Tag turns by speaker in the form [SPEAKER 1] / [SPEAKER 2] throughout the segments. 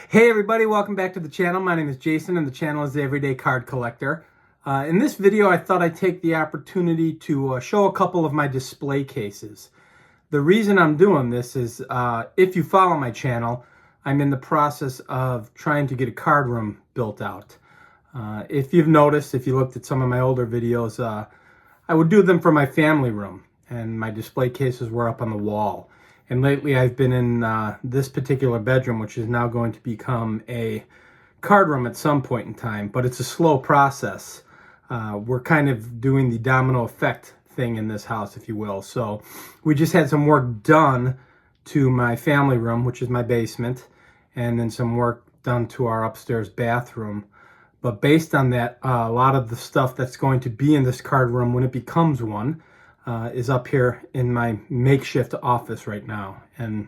[SPEAKER 1] Hey everybody, welcome back to the channel. My name is Jason and the channel is The Everyday Card Collector. In this video, I thought I'd take the opportunity to show a couple of my display cases. The reason I'm doing this is, if you follow my channel, I'm in the process of trying to get a card room built out. If you've noticed, if you looked at some of my older videos, I would do them for my family room, and my display cases were up on the wall. And lately I've been in this particular bedroom, which is now going to become a card room at some point in time, but it's a slow process. We're kind of doing the domino effect thing in this house, if you will. So we just had some work done to my family room, which is my basement, and then some work done to our upstairs bathroom. But based on that, a lot of the stuff that's going to be in this card room when it becomes one is up here in my makeshift office right now. And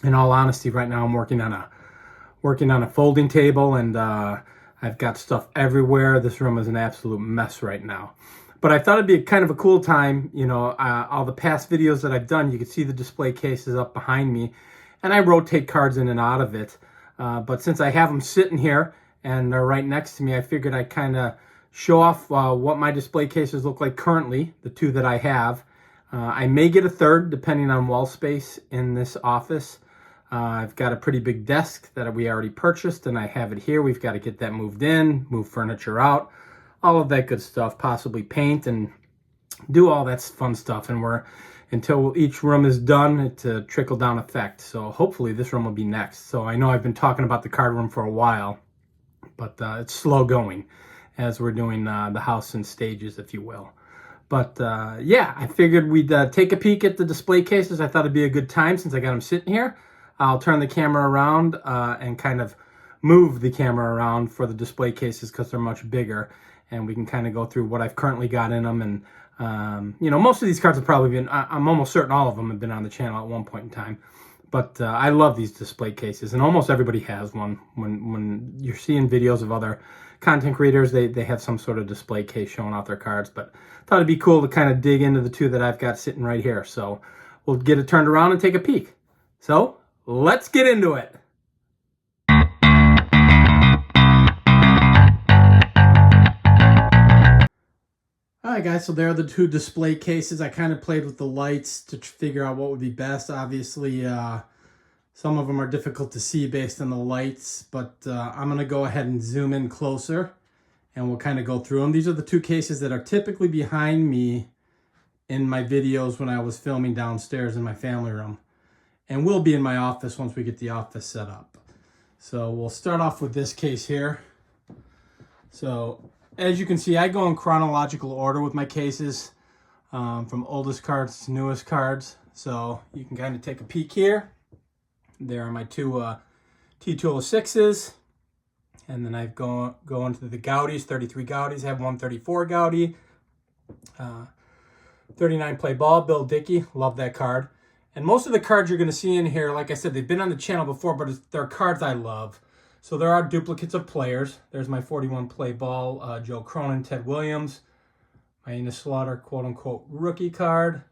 [SPEAKER 1] in all honesty, right now I'm working on a folding table, and I've got stuff everywhere. This room is an absolute mess right now. But I thought it'd be kind of a cool time, you know, all the past videos that I've done, you can see the display cases up behind me, and I rotate cards in and out of it. But since I have them sitting here and they're right next to me, I figured I'd kind of show off what my display cases look like currently, the two that I have. I may get a third depending on wall space in this office. I've got a pretty big desk that we already purchased, and I have it here. We've got to get that moved in, move furniture out, all of that good stuff, possibly paint and do all that fun stuff. And until each room is done, it's a trickle-down effect. So hopefully this room will be next. So I know I've been talking about the card room for a while, but it's slow going as we're doing the house in stages, if you will. But yeah, I figured we'd take a peek at the display cases. I thought it'd be a good time since I got them sitting here. I'll turn the camera around and kind of move the camera around for the display cases because they're much bigger, and we can kind of go through what I've currently got in them. And you know, most of these cards have probably been, I'm almost certain all of them have been on the channel at one point in time. But I love these display cases, and almost everybody has one. When you're seeing videos of other content creators, they have some sort of display case showing off their cards. But I thought it'd be cool to kind of dig into the two that I've got sitting right here. So we'll get it turned around and take a peek. So let's get into it. Alright guys, so there are the two display cases. I kind of played with the lights to figure out what would be best. Obviously, some of them are difficult to see based on the lights, but I'm going to go ahead and zoom in closer and we'll kind of go through them. These are the two cases that are typically behind me in my videos when I was filming downstairs in my family room, and will be in my office once we get the office set up. So we'll start off with this case here. So as you can see, I go in chronological order with my cases, from oldest cards to newest cards. So you can kind of take a peek here. There are my two T206s. And then I go into the Gaudis, 33 Gaudis. I have 134 Gaudi. 39 Play Ball, Bill Dickey. Love that card. And most of the cards you're going to see in here, like I said, they've been on the channel before, but they're cards I love. So there are duplicates of players. There's my 41 Play Ball, Joe Cronin, Ted Williams. My Enos Slaughter, quote-unquote, rookie card.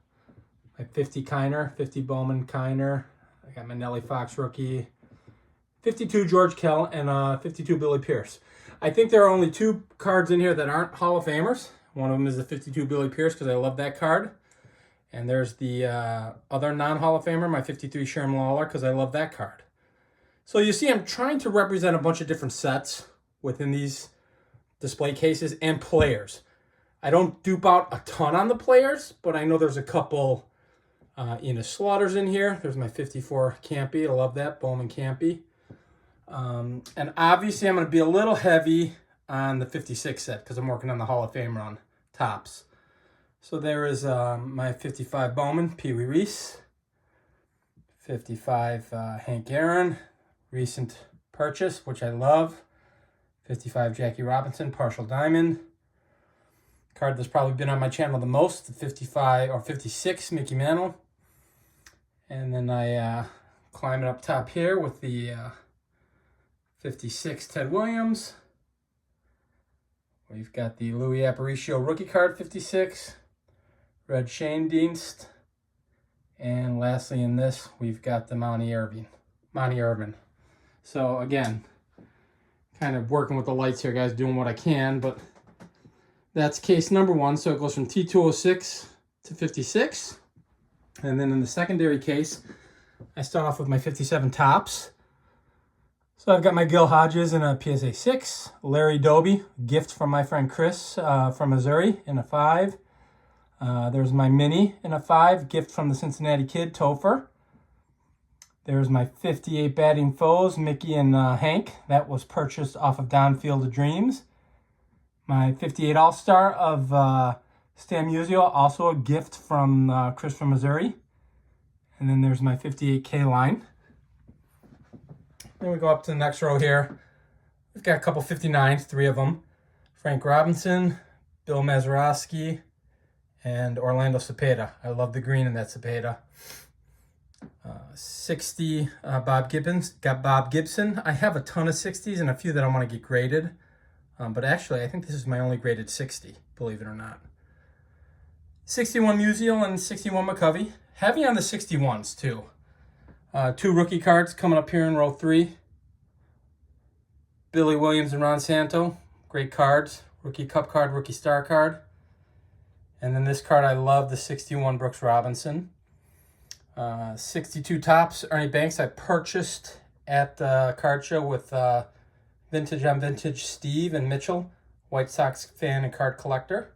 [SPEAKER 1] My 50 Kiner, 50 Bowman Kiner. I got my Nellie Fox rookie. 52 George Kell, and 52 Billy Pierce. I think there are only two cards in here that aren't Hall of Famers. One of them is the 52 Billy Pierce because I love that card. And there's the other non-Hall of Famer, my 53 Sherm Lawler, because I love that card. So you see, I'm trying to represent a bunch of different sets within these display cases and players. I don't dupe out a ton on the players, but I know there's a couple Enos Slaughters in here. There's my 54 Campy. I love that, Bowman Campy. And obviously I'm going to be a little heavy on the 56 set because I'm working on the Hall of Fame run, tops. So there is my 55 Bowman, Pee Wee Reese. 55 Hank Aaron, recent purchase, which I love. 55 Jackie Robinson, partial diamond. Card that's probably been on my channel the most, the 55 or 56 Mickey Mantle. And then I climb it up top here with the 56 Ted Williams. We've got the Louis Aparicio rookie card, 56. Red Schoendienst. And lastly in this, we've got the Monty Irvin. So again, kind of working with the lights here, guys, doing what I can, but that's case number 1. So it goes from T206 to 56. And then in the secondary case, I start off with my 57 tops. So I've got my Gil Hodges in a PSA 6, Larry Doby, gift from my friend Chris from Missouri in a 5. There's my Mini in a 5, gift from the Cincinnati Kid, Topher. There's my 58 Batting Foes, Mickey and Hank. That was purchased off of Downfield of Dreams. My 58 All-Star of Stan Musial, also a gift from Chris from Missouri. And then there's my 58K line. Then we go up to the next row here. We've got a couple 59s, 3 of them. Frank Robinson, Bill Mazeroski, and Orlando Cepeda. I love the green in that Cepeda. 60 Bob Gibson. I have a ton of 60s and a few that I want to get graded. But actually, I think this is my only graded 60, believe it or not. 61 Musial and 61 McCovey. Heavy on the 61s, too. 2 rookie cards coming up here in row 3. Billy Williams and Ron Santo. Great cards. Rookie Cup card, Rookie Star card. And then this card, I love the 61 Brooks Robinson. 62 Tops, Ernie Banks. I purchased at the card show with Vintage on Vintage Steve and Mitchell, White Sox fan and card collector.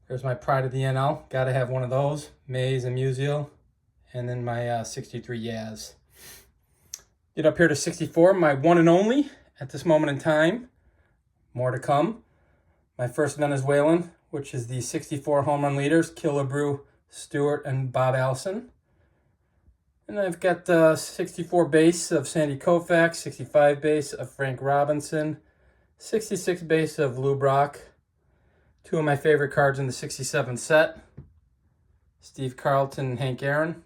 [SPEAKER 1] There's my Pride of the NL. Got to have one of those. Mays and Musial. And then my 63 Yaz. Get up here to 64, my one and only at this moment in time. More to come. My first Venezuelan, which is the 64 home run leaders, Killebrew, Stewart, and Bob Allison. And I've got 64 base of Sandy Koufax, 65 base of Frank Robinson, 66 base of Lou Brock. 2 of my favorite cards in the 67 set, Steve Carlton and Hank Aaron.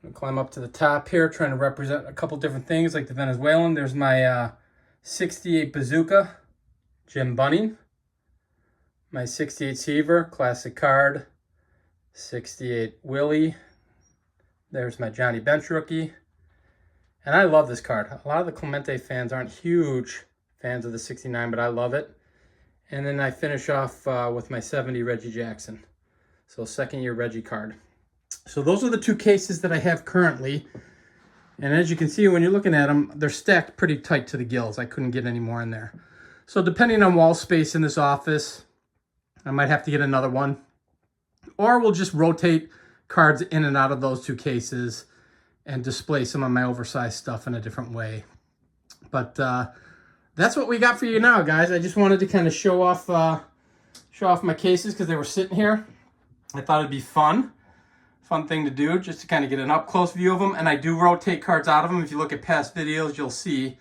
[SPEAKER 1] I'm going to climb up to the top here, trying to represent a couple different things like the Venezuelan. There's my 68 Bazooka, Jim Bunning. My 68 Seaver, classic card. 68 Willie. There's my Johnny Bench rookie. And I love this card. A lot of the Clemente fans aren't huge fans of the 69, but I love it. And then I finish off with my 70 Reggie Jackson. So 2nd year Reggie card. So those are the 2 cases that I have currently. And as you can see, when you're looking at them, they're stacked pretty tight to the gills. I couldn't get any more in there. So depending on wall space in this office, I might have to get another one. Or we'll just rotate cards in and out of those 2 cases and display some of my oversized stuff in a different way. But that's what we got for you now, guys. I just wanted to kind of show off my cases because they were sitting here. I thought it'd be fun thing to do, just to kind of get an up-close view of them. And I do rotate cards out of them. If you look at past videos, you'll see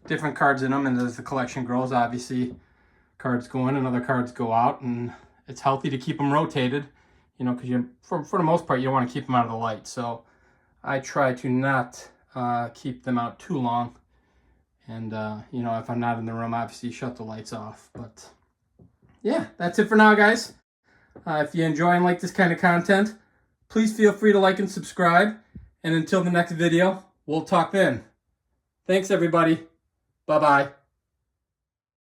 [SPEAKER 1] different cards in them. And as the collection grows, obviously, cards go in and other cards go out. And it's healthy to keep them rotated, you know, because for the most part, you don't want to keep them out of the light. So I try to not keep them out too long. And, you know, if I'm not in the room, obviously shut the lights off. But, yeah, that's it for now, guys. If you enjoy and like this kind of content, please feel free to like and subscribe. And until the next video, we'll talk then. Thanks, everybody. Bye-bye.